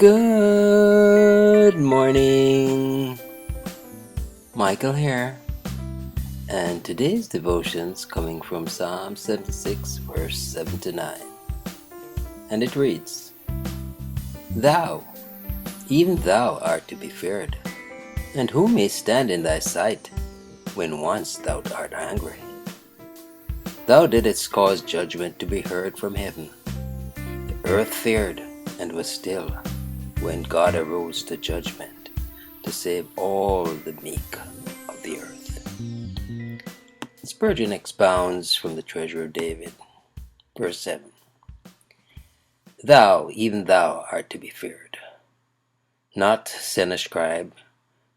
Good morning, Michael here, and today's devotion's coming from Psalm 76, verse 7 to 9, and it reads, Thou, even thou art to be feared, and who may stand in thy sight, when once thou art angry? Thou didst cause judgment to be heard from heaven. The earth feared and was still, when God arose to judgment to save all the meek of the earth. Spurgeon expounds from the Treasure of David, verse 7. Thou, even thou, art to be feared. Not Sennacherib,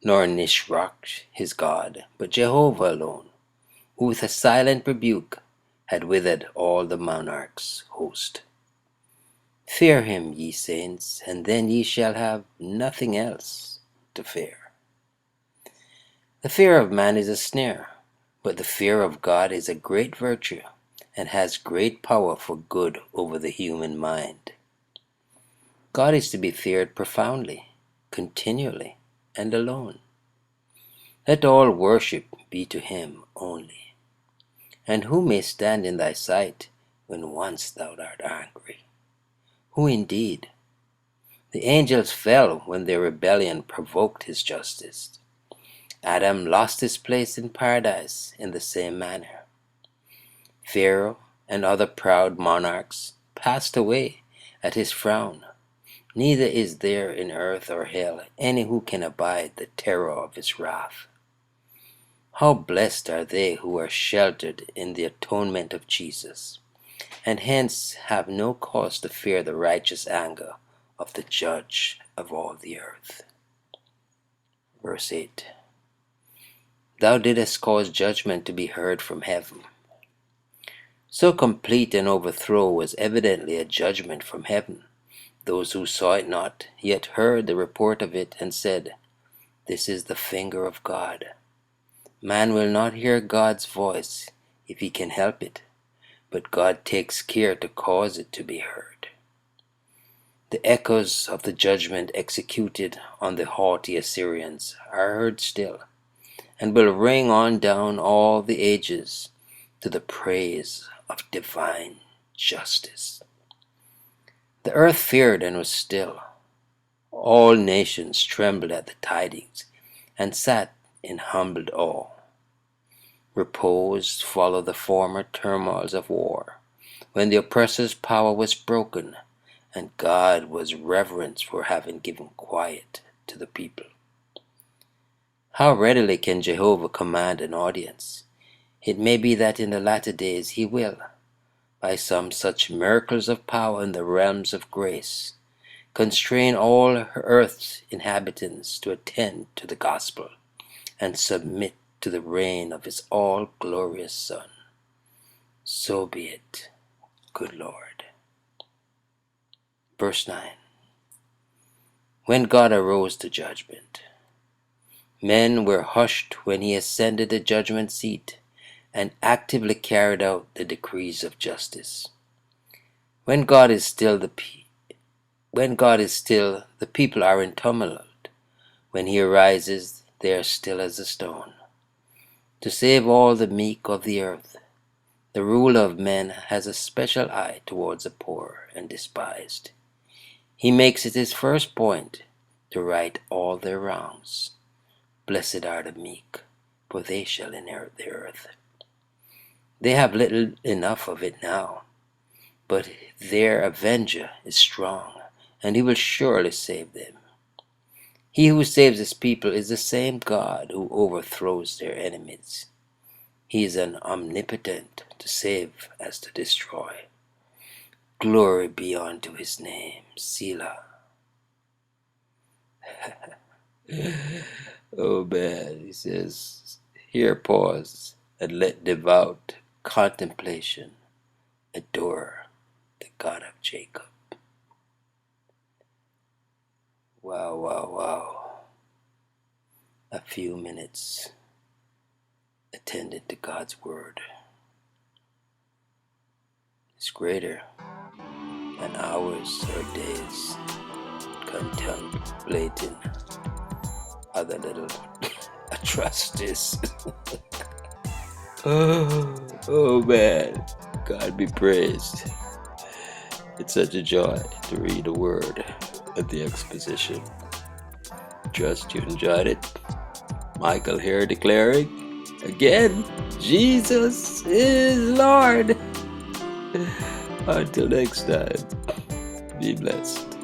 nor Nisroch his god, but Jehovah alone, who with a silent rebuke had withered all the monarch's host. Fear him, ye saints, and then ye shall have nothing else to fear. The fear of man is a snare, but the fear of God is a great virtue, and has great power for good over the human mind. God is to be feared profoundly, continually, and alone. Let all worship be to him only. And who may stand in thy sight when once thou art angry? Who indeed? The angels fell when their rebellion provoked his justice. Adam lost his place in paradise in the same manner. Pharaoh and other proud monarchs passed away at his frown. Neither is there in earth or hell any who can abide the terror of his wrath. How blessed are they who are sheltered in the atonement of Jesus, and hence have no cause to fear the righteous anger of the Judge of all the earth. Verse 8. Thou didst cause judgment to be heard from heaven. So complete an overthrow was evidently a judgment from heaven. Those who saw it not, yet heard the report of it, and said, This is the finger of God. Man will not hear God's voice if he can help it, but God takes care to cause it to be heard. The echoes of the judgment executed on the haughty Assyrians are heard still, and will ring on down all the ages to the praise of divine justice. The earth feared and was still. All nations trembled at the tidings, and sat in humbled awe. Repose followed the former turmoils of war, when the oppressor's power was broken, and God was reverenced for having given quiet to the people. How readily can Jehovah command an audience? It may be that in the latter days he will, by some such miracles of power in the realms of grace, constrain all earth's inhabitants to attend to the gospel and submit to the reign of his all-glorious Son. So be it, good Lord. Verse 9. When God arose to judgment, men were hushed when he ascended the judgment seat and actively carried out the decrees of justice. When God is still, the people are in tumult. When he arises, they are still as a stone. To save all the meek of the earth, the ruler of men has a special eye towards the poor and despised. He makes it his first point to right all their wrongs. Blessed are the meek, for they shall inherit the earth. They have little enough of it now, but their avenger is strong, and he will surely save them. He who saves his people is the same God who overthrows their enemies. He is an omnipotent to save as to destroy. Glory be unto his name, Selah. Oh man, he says, here pause and let devout contemplation adore the God of Jacob. Wow, wow, wow. A few minutes attended to God's word is greater than hours or days contemplating other little atrocities. Oh man, God be praised. It's such a joy to read a word at the exposition. Trust you enjoyed it. Michael here declaring again, Jesus is Lord. Until next time, be blessed.